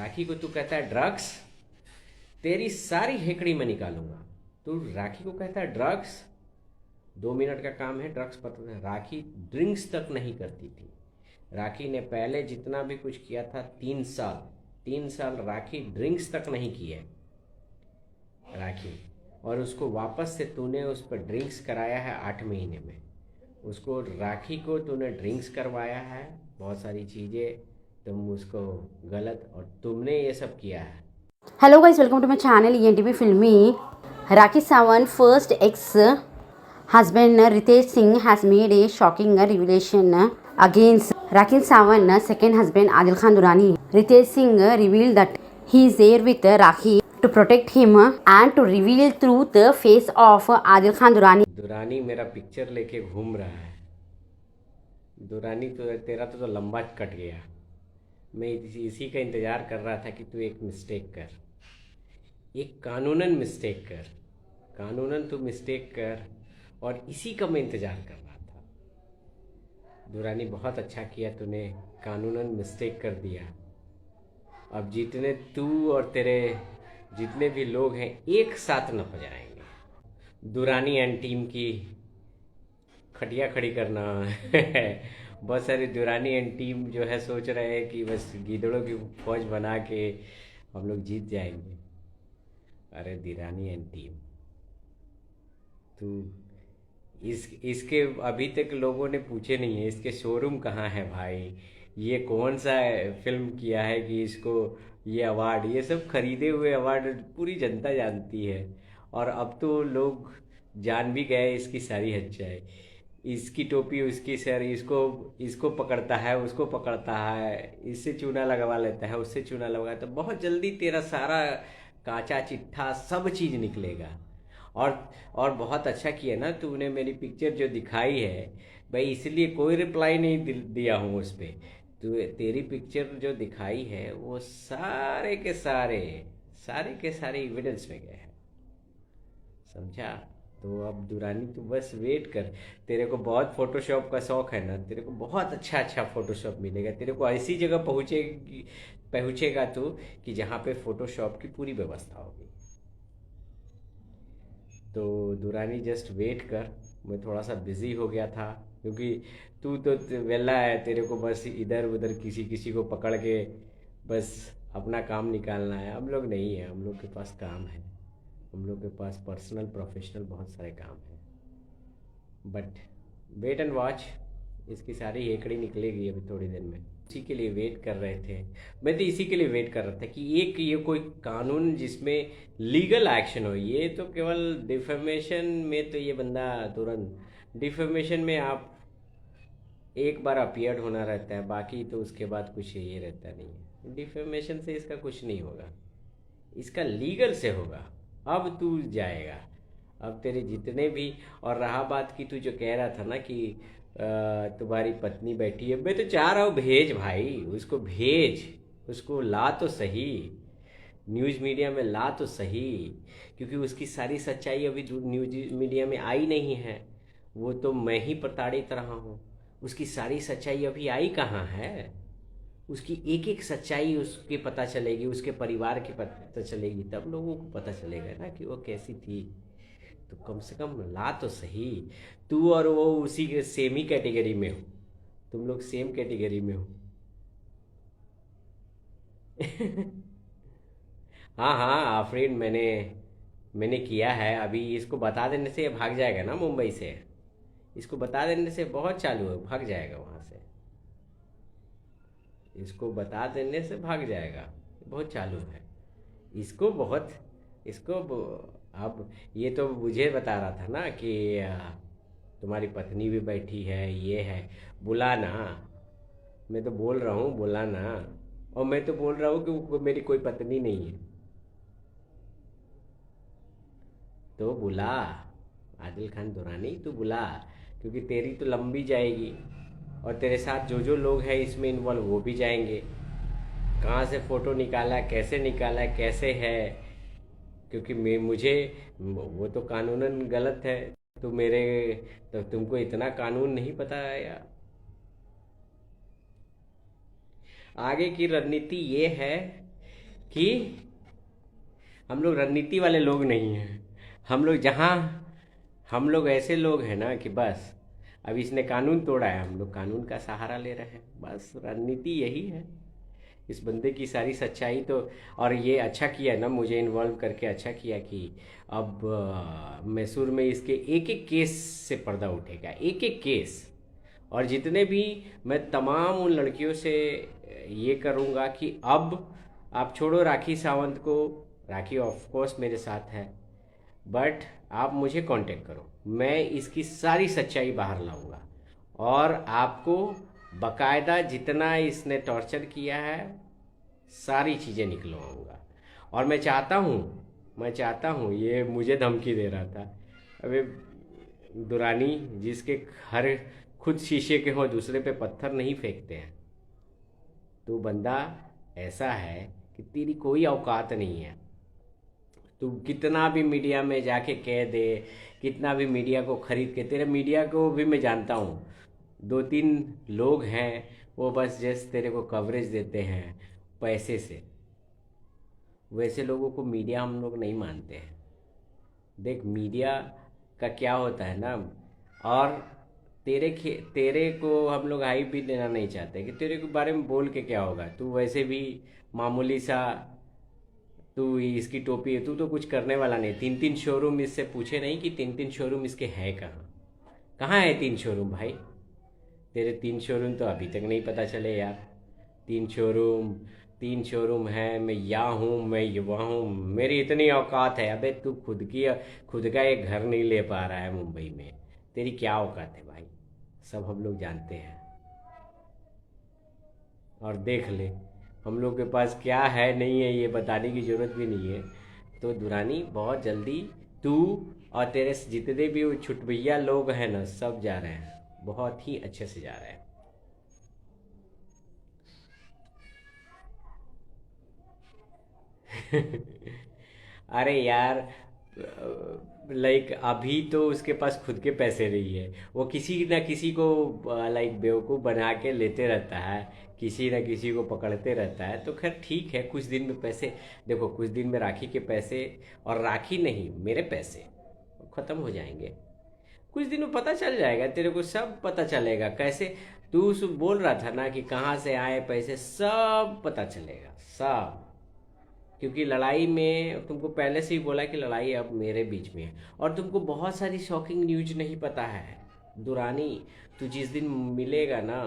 राखी को तू कहता है ड्रग्स, तेरी सारी हेकड़ी मैं निकालूंगा। तू राखी को कहता है ड्रग्स, 2 मिनट का काम है ड्रग्स पता है। राखी ड्रिंक्स तक नहीं करती थी। राखी ने पहले जितना भी कुछ किया था 3 साल, 3 साल राखी ड्रिंक्स तक नहीं की है राखी। और उसको वापस से तूने उस पर ड्रिंक्स कराया है 8 महीने में। उसको राखी को तूने ड्रिंक्स करवाया है, बहुत सारी चीज़ें तुम उसको गलत, और तुमने ये सब किया है। Hello guys, welcome to my channel ENTP Filmy. Rakhi Sawant first ex-husband Ritesh Singh has made a shocking revelation against Rakhi Sawant second husband Adil Khan Durrani. Ritesh Singh revealed that he is there with Rakhi to protect him and to reveal truth face of Adil Khan Durrani. Durrani मेरा picture लेके घूम रहा है। दुरानी तो तेरा तो लंबा cut गया। मैं इसी का इंतज़ार कर रहा था कि तू एक मिस्टेक कर, एक कानूनन मिस्टेक कर, कानूनन तू मिस्टेक कर, और इसी का मैं इंतज़ार कर रहा था। दुरानी बहुत अच्छा किया, तूने कानूनन मिस्टेक कर दिया। अब जितने तू और तेरे जितने भी लोग हैं एक साथ न हो जाएंगे। दुरानी एंड टीम की खटिया खड़ी करना बहुत सारी दुरानी एंड टीम जो है सोच रहे हैं कि बस गीदड़ों की फौज बना के हम लोग जीत जाएंगे। अरे दुरानी एंड टीम, तू इसके अभी तक लोगों ने पूछे नहीं है इसके शोरूम कहाँ है भाई, ये कौन सा फिल्म किया है कि इसको ये अवार्ड, ये सब खरीदे हुए अवार्ड पूरी जनता जानती है। और अब तो लोग जान भी गए इसकी सारी सच्चाई। इसकी टोपी उसकी सर, इसको पकड़ता है, उसको पकड़ता है, इससे चूना लगवा लेता है, उससे चूना लगवाता है। तो बहुत जल्दी तेरा सारा काचा चिट्ठा सब चीज़ निकलेगा। और बहुत अच्छा किया ना तूने, मेरी पिक्चर जो दिखाई है भाई, इसलिए कोई रिप्लाई नहीं दिया हूँ उस पर। तेरी पिक्चर जो दिखाई है वो सारे के सारे एविडेंस में गए हैं, समझा। तो अब दुरानी तू बस वेट कर। तेरे को बहुत फोटोशॉप का शौक है ना, तेरे को बहुत अच्छा फोटोशॉप मिलेगा। तेरे को ऐसी जगह पहुँचेगा तू कि जहाँ पे फोटोशॉप की पूरी व्यवस्था होगी। तो दुरानी जस्ट वेट कर। मैं थोड़ा सा बिज़ी हो गया था क्योंकि तू तो वेला है, तेरे को बस इधर उधर किसी को पकड़ के बस अपना काम निकालना है। हम लोग नहीं है, हम लोग के पास काम है, हम लोग के पास पर्सनल प्रोफेशनल बहुत सारे काम हैं। बट वेट एंड वॉच, इसकी सारी हेकड़ी निकलेगी अभी थोड़ी देर में। इसी के लिए वेट कर रहे थे, मैं तो इसी के लिए वेट कर रहा था कि ये कोई कानून जिसमें लीगल एक्शन हो। ये तो केवल डिफेमेशन में तो ये बंदा तुरंत, डिफेमेशन में आप एक बार अपीयर्ड होना रहता है, बाकी तो उसके बाद कुछ ये रहता नहीं है। डिफेमेशन से इसका कुछ नहीं होगा, इसका लीगल से होगा। अब तू जाएगा, अब तेरे जितने भी, और रहा बात की तू जो कह रहा था ना कि तुम्हारी पत्नी बैठी है, मैं तो चाह रहा हूँ भेज भाई, उसको भेज, उसको ला तो सही, न्यूज़ मीडिया में ला तो सही, क्योंकि उसकी सारी सच्चाई अभी न्यूज़ मीडिया में आई नहीं है। वो तो मैं ही प्रताड़ित रहा हूँ, उसकी सारी सच्चाई अभी आई कहाँ है। उसकी एक एक सच्चाई उसके पता चलेगी, उसके परिवार की पता चलेगी, तब लोगों को पता चलेगा ना कि वो कैसी थी। तो कम से कम ला तो सही। तू और वो उसी के सेम ही कैटेगरी में हो, तुम लोग सेम कैटेगरी में हो हाँ हाँ आफरीन, मैंने किया है। अभी इसको बता देने से ये भाग जाएगा ना मुंबई से, इसको बता देने से बहुत चालू है, भाग जाएगा वहाँ से, इसको बता देने से भाग जाएगा, बहुत चालू है। इसको बहुत अब ये तो मुझे बता रहा था ना कि तुम्हारी पत्नी भी बैठी है, ये है, बुला ना। मैं तो बोल रहा हूँ बुला ना, और मैं तो बोल रहा हूँ कि मेरी कोई पत्नी नहीं है, तो बुला। आदिल खान दुरानी तू बुला, क्योंकि तेरी तो लंबी जाएगी, और तेरे साथ जो जो लोग हैं इसमें इन्वॉल्व वो भी जाएंगे। कहाँ से फ़ोटो निकाला कैसे है, क्योंकि मुझे वो तो कानूनन गलत है। तो तुमको इतना कानून नहीं पता है यार। आगे की रणनीति ये है कि हम लोग रणनीति वाले लोग नहीं हैं। हम लोग ऐसे लोग हैं ना कि बस अब इसने कानून तोड़ा है, हम लोग कानून का सहारा ले रहे हैं। बस रणनीति यही है। इस बंदे की सारी सच्चाई तो, और ये अच्छा किया ना मुझे इन्वॉल्व करके, अच्छा किया कि अब मैसूर में इसके एक एक केस से पर्दा उठेगा, एक एक केस। और जितने भी, मैं तमाम उन लड़कियों से ये करूँगा कि अब आप छोड़ो राखी सावंत को, राखी ऑफ कोर्स मेरे साथ है, बट आप मुझे कांटेक्ट करो, मैं इसकी सारी सच्चाई बाहर लाऊंगा और आपको बकायदा जितना इसने टॉर्चर किया है सारी चीज़ें निकलवाऊंगा। और मैं चाहता हूँ, ये मुझे धमकी दे रहा था, अबे दुरानी, जिसके हर खुद शीशे के हो दूसरे पे पत्थर नहीं फेंकते हैं। तू बंदा ऐसा है कि तेरी कोई औकात नहीं है। तू कितना भी मीडिया में जाके कह दे, कितना भी मीडिया को खरीद के, तेरे मीडिया को भी मैं जानता हूँ, दो तीन लोग हैं वो बस जैसे तेरे को कवरेज देते हैं पैसे से। वैसे लोगों को मीडिया हम लोग नहीं मानते हैं। देख मीडिया का क्या होता है ना, और तेरे को हम लोग हाइप भी देना नहीं चाहते कि तेरे के बारे में बोल के क्या होगा। तू वैसे भी मामूली सा, तू इसकी टोपी है, तू तो कुछ करने वाला नहीं। तीन तीन शोरूम इससे पूछे नहीं कि तीन तीन शोरूम इसके हैं कहाँ, कहाँ है तीन शोरूम भाई? तेरे तीन शोरूम तो अभी तक नहीं पता चले यार। तीन शोरूम है, मैं यहाँ हूँ, मैं युवा हूँ, मेरी इतनी औकात है। अबे तू खुद का एक घर नहीं ले पा रहा है मुंबई में, तेरी क्या औकात है भाई? सब हम लोग जानते हैं। और देख ले हम लोग के पास क्या है नहीं है, ये बताने की ज़रूरत भी नहीं है। तो दुरानी बहुत जल्दी तू और तेरे जितने भी वो छुटभैया लोग हैं ना, सब जा रहे हैं, बहुत ही अच्छे से जा रहे हैं। अरे यार, लाइक अभी तो उसके पास खुद के पैसे नहीं है, वो किसी ना किसी को लाइक बेवकूफ़ बना के लेते रहता है, किसी ना किसी को पकड़ते रहता है। तो खैर ठीक है, कुछ दिन में पैसे, देखो कुछ दिन में राखी के पैसे, और राखी नहीं मेरे पैसे ख़त्म हो जाएंगे। कुछ दिन में पता चल जाएगा तेरे को, सब पता चलेगा कैसे। तू बोल रहा था ना कि कहाँ से आए पैसे, सब पता चलेगा सब। क्योंकि लड़ाई में तुमको पहले से ही बोला कि लड़ाई अब मेरे बीच में है। और तुमको बहुत सारी शॉकिंग न्यूज नहीं पता है दुरानी। तू जिस दिन मिलेगा ना,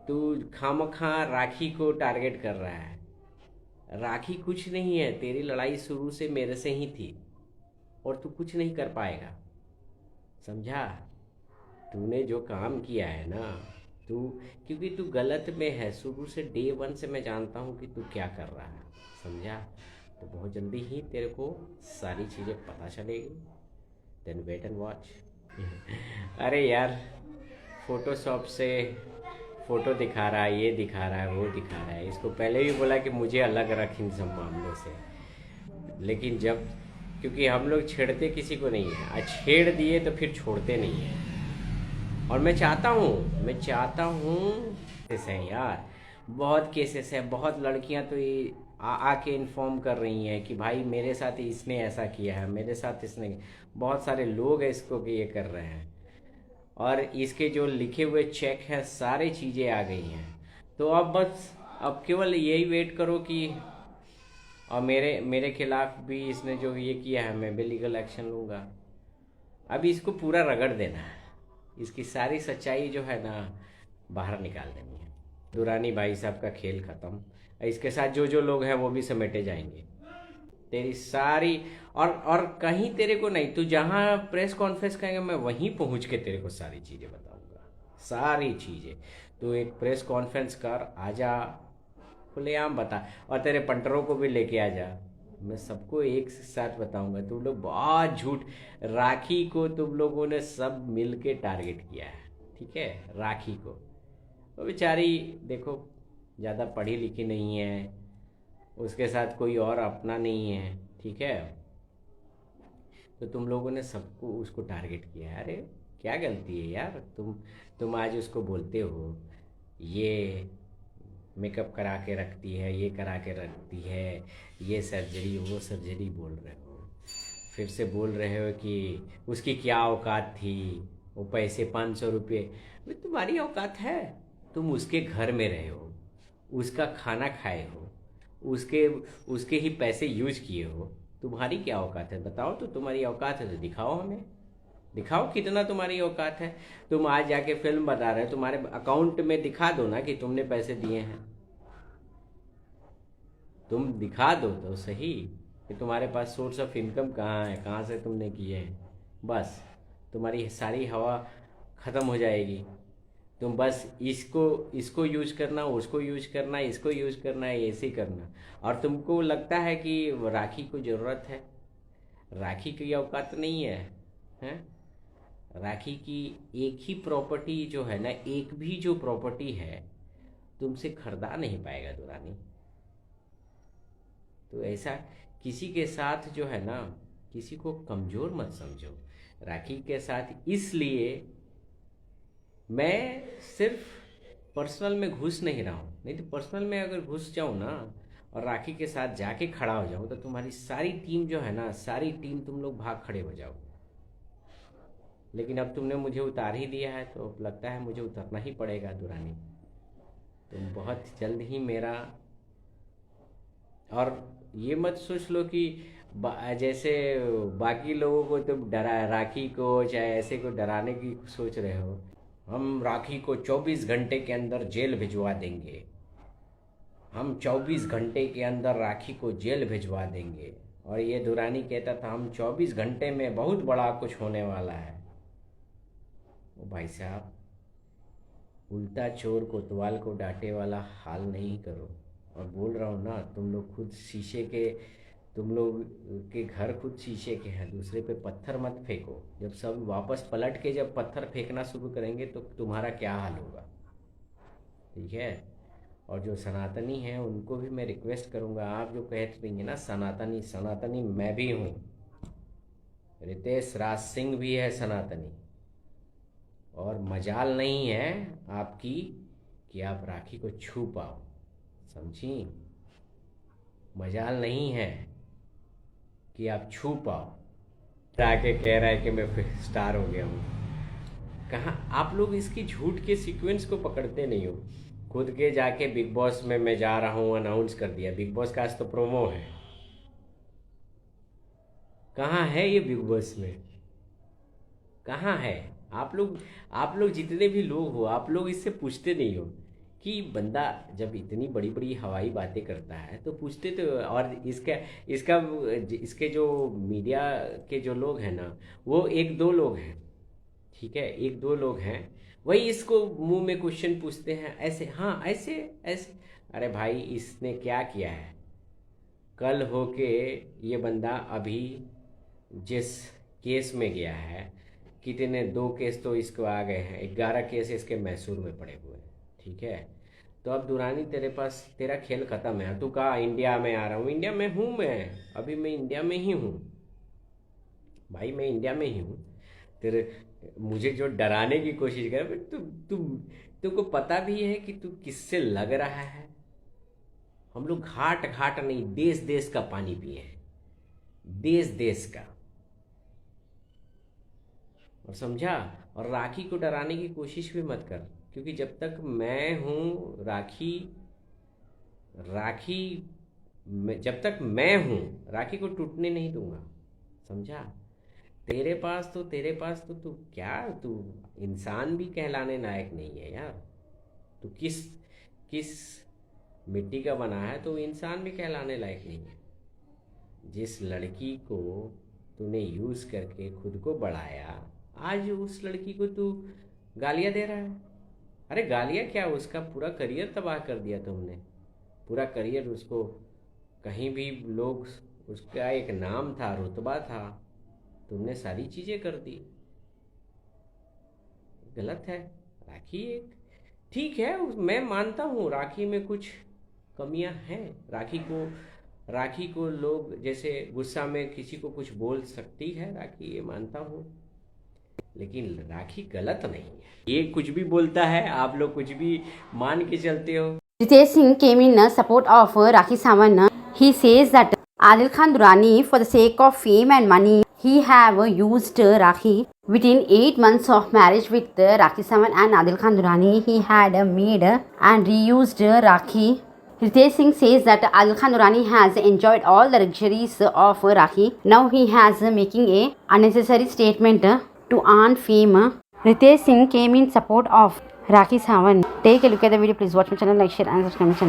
तू खामखा राखी को टारगेट कर रहा है। राखी कुछ नहीं है, तेरी लड़ाई शुरू से मेरे से ही थी, और तू कुछ नहीं कर पाएगा, समझा? तूने जो काम किया है ना, तू, क्योंकि तू गलत में है शुरू से, डे वन से मैं जानता हूँ कि तू क्या कर रहा है, समझा? तो बहुत जल्दी ही तेरे को सारी चीज़ें पता चलेगी। Then wait and watch. अरे यार, फोटोशॉप से फ़ोटो दिखा रहा है, ये दिखा रहा है, वो दिखा रहा है। इसको पहले भी बोला कि मुझे अलग रख इन सब मामलों से, लेकिन जब, क्योंकि हम लोग छेड़ते किसी को नहीं है, और छेड़ दिए तो फिर छोड़ते नहीं है। और मैं चाहता हूँ केसेस है यार, बहुत केसेस है, बहुत लड़कियां तो ये आके इन्फॉर्म कर रही हैं कि भाई मेरे साथ इसने ऐसा किया है, मेरे साथ इसने, बहुत सारे लोग हैं इसको कि ये कर रहे हैं। और इसके जो लिखे हुए चेक हैं, सारी चीज़ें आ गई हैं। तो अब बस, अब केवल यही वेट करो कि, और मेरे खिलाफ भी इसने जो ये किया है, मैं भी लीगल एक्शन लूँगा। अभी इसको पूरा रगड़ देना है, इसकी सारी सच्चाई जो है ना बाहर निकाल देनी है। दुरानी भाई साहब का खेल ख़त्म। इसके साथ जो जो लोग हैं वो भी समेटे जाएंगे। तेरी सारी, और कहीं तेरे को नहीं, तू जहाँ प्रेस कॉन्फ्रेंस करेंगे मैं वहीं पहुँच के तेरे को सारी चीज़ें बताऊँगा, सारी चीज़ें। तू एक प्रेस कॉन्फ्रेंस कर, आजा, खुलेआम बता, और तेरे पंटरों को भी लेके आ जा, मैं सबको एक साथ बताऊंगा। तुम लोग बहुत झूठ, राखी को तुम लोगों ने सब मिल के टारगेट किया है, ठीक है? राखी को, वो बेचारी देखो ज़्यादा पढ़ी लिखी नहीं है, उसके साथ कोई और अपना नहीं है, ठीक है? तो तुम लोगों ने सबको उसको टारगेट किया है। अरे क्या गलती है यार, तुम आज उसको बोलते हो ये मेकअप करा के रखती है, ये करा के रखती है, ये सर्जरी वो सर्जरी बोल रहे हो। फिर से बोल रहे हो कि उसकी क्या औकात थी, वो पैसे 500 रुपये। भाई तुम्हारी औकात है, तुम उसके घर में रहे हो, उसका खाना खाए हो, उसके उसके ही पैसे यूज किए हो। तुम्हारी क्या औकात है बताओ? तो तुम्हारी औकात है तो दिखाओ, हमें दिखाओ कितना तुम्हारी औकात है। तुम आज जाके फिल्म बता रहे हो, तुम्हारे अकाउंट में दिखा दो ना कि तुमने पैसे दिए हैं। तुम दिखा दो तो सही कि तुम्हारे पास सोर्स ऑफ इनकम कहाँ है, कहाँ से तुमने किए हैं। बस तुम्हारी सारी हवा ख़त्म हो जाएगी। तुम बस इसको इसको यूज करना, उसको यूज करना, इसको यूज करना, ऐसे ही करना। और तुमको लगता है कि राखी को ज़रूरत है। राखी की औकात नहीं है, हैं? राखी की एक ही प्रॉपर्टी जो है ना, एक भी जो प्रॉपर्टी है तुमसे खरीदा नहीं पाएगा दुरानी। तो ऐसा किसी के साथ जो है ना, किसी को कमज़ोर मत समझो। राखी के साथ इसलिए मैं सिर्फ पर्सनल में घुस नहीं रहा हूँ, नहीं तो पर्सनल में अगर घुस जाऊँ ना और राखी के साथ जाके खड़ा हो जाऊँ तो तुम्हारी सारी टीम जो है ना, सारी टीम तुम लोग भाग खड़े हो जाओ। लेकिन अब तुमने मुझे उतार ही दिया है तो अब लगता है मुझे उतरना ही पड़ेगा दुरानी। तुम बहुत जल्द ही मेरा, और ये मत सोच लो कि जैसे बाकी लोगों को तुम डरा, राखी को चाहे ऐसे को डराने की सोच रहे हो। हम राखी को 24 घंटे के अंदर जेल भिजवा देंगे, हम 24 घंटे के अंदर राखी को जेल भिजवा देंगे। और ये दुरानी कहता था हम 24 घंटे में बहुत बड़ा कुछ होने वाला है। ओ भाई साहब, उल्टा चोर कोतवाल को डांटे वाला हाल नहीं करो। और बोल रहा हूँ ना, तुम लोग खुद शीशे के, तुम लोग के घर खुद शीशे के हैं, दूसरे पे पत्थर मत फेंको। जब सब वापस पलट के जब पत्थर फेंकना शुरू करेंगे तो तुम्हारा क्या हाल होगा, ठीक है? और जो सनातनी हैं उनको भी मैं रिक्वेस्ट करूँगा, आप जो कह रही हैं ना सनातनी, सनातनी मैं भी हूँ, रितेश राज सिंह भी है सनातनी। और मजाल नहीं है आपकी कि आप राखी को छू पाओ, समझी? मजाल नहीं है कि आप छू पाओ। आके कह रहा है कि मैं फिर स्टार हो गया हूँ। कहाँ आप लोग इसकी झूठ के सीक्वेंस को पकड़ते नहीं हो। खुद के जाके बिग बॉस में मैं जा रहा हूँ अनाउंस कर दिया। बिग बॉस का आज तो प्रोमो है। कहाँ है ये बिग बॉस में, कहाँ है? आप लोग जितने भी लोग हो, आप लोग इससे पूछते नहीं हो कि बंदा जब इतनी बड़ी बड़ी हवाई बातें करता है तो पूछते तो। और इसका इसके जो मीडिया के जो लोग हैं ना, वो एक दो लोग हैं, ठीक है, एक दो लोग हैं, वही इसको मुंह में क्वेश्चन पूछते हैं ऐसे, हाँ ऐसे ऐसे। अरे भाई इसने क्या किया है? कल होके ये बंदा अभी जिस केस में गया है, कितने 2 केस तो इसको आ गए हैं, 11 केस इसके मैसूर में पड़े हुए हैं, ठीक है? तो अब दुरानी तेरे पास, तेरा खेल ख़त्म है। तू कहा इंडिया में आ रहा हूँ, इंडिया में हूँ मैं, अभी मैं इंडिया में ही हूँ भाई, मैं इंडिया में ही हूँ। तेरे मुझे जो डराने की कोशिश कर, तू तुमको पता भी है कि तू किससे लग रहा है? हम लोग घाट घाट नहीं, देश देश का पानी पिए हैं, देश देश का। और समझा? और राखी को डराने की कोशिश भी मत कर, क्योंकि जब तक मैं हूँ राखी, राखी जब तक मैं हूँ राखी को टूटने नहीं दूंगा, समझा? तेरे पास तो तू क्या, तू इंसान भी कहलाने लायक नहीं है यार। तू किस किस मिट्टी का बना है, तो इंसान भी कहलाने लायक नहीं है। जिस लड़की को तूने यूज़ करके खुद को बढ़ाया, आज उस लड़की को तू गालियाँ दे रहा है। अरे गालियाँ क्या, उसका पूरा करियर तबाह कर दिया तुमने, पूरा करियर। उसको कहीं भी लोग, उसका एक नाम था, रुतबा था, तुमने सारी चीज़ें कर दी। गलत है। राखी एक ठीक है, मैं मानता हूँ राखी में कुछ कमियां हैं। राखी को लोग जैसे गुस्सा में किसी को कुछ बोल सकती है राखी, ये मानता हूँ, लेकिन राखी गलत नहीं है। ये कुछ भी बोलता है, आप लोग कुछ भी मान के चलते हो। Ritesh Singh came in support of Rakhi Sawant. He says that Adil Khan Durrani, for the sake of fame and money, he have used Rakhi. Within 8 months of marriage with Rakhi Sawant and Adil Khan Durrani, he had made and reused Rakhi. Ritesh Singh says that Adil Khan Durrani has enjoyed all the luxuries of Rakhi. Now he has making a unnecessary statement to earn fame. Ritesh Singh came in support of Rakhi Sawant. Take a look at the video. Please watch my channel, like, share and subscribe my channel.